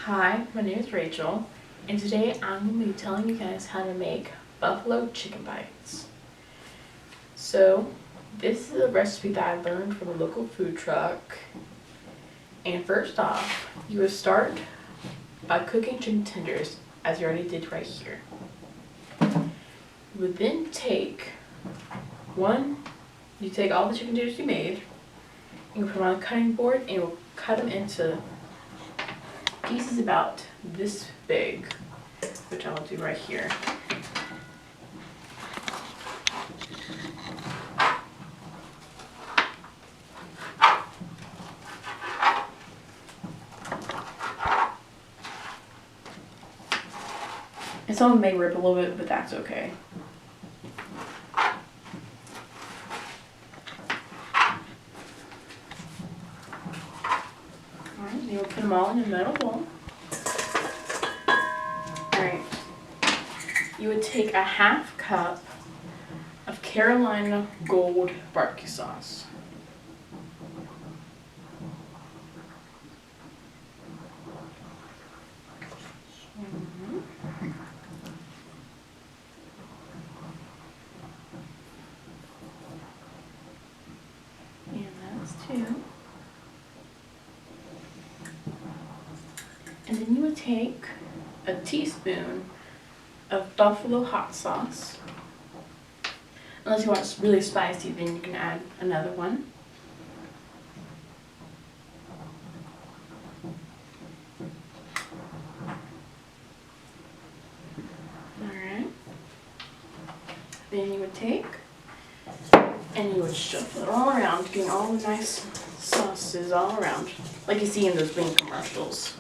Hi, my name is Rachel, and today I'm going to be telling you guys how to make buffalo chicken bites. So, this is a recipe that I learned from a local food truck. And first off, you would start by cooking chicken tenders, as you already did right here. You would then take all the chicken tenders you made, and you put them on a cutting board, and you'll cut them into pieces about this big, which I will do right here. And some may rip a little bit, but that's okay. Alright, then you'll put them all in a metal bowl. Alright, you would take a half cup of Carolina Gold barbecue sauce. And that's 2. And then you would take a teaspoon of buffalo hot sauce. Unless you want it really spicy, then you can add another one. Alright. Then you would take and you would shuffle it all around, getting all the nice sauces all around, like you see in those Wing commercials.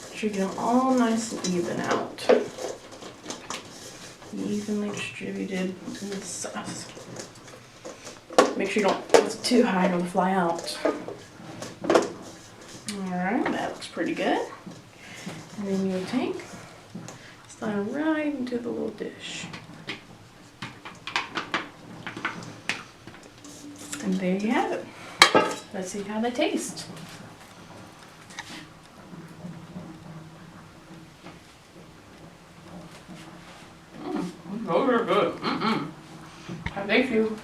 Make sure you get them all nice and even out. Evenly distributed in the sauce. Make sure you don't put it too high, it'll fly out. Alright, that looks pretty good. And then you'll slide them right into the little dish. And there you have it. Let's see how they taste. Those are good. Thank you.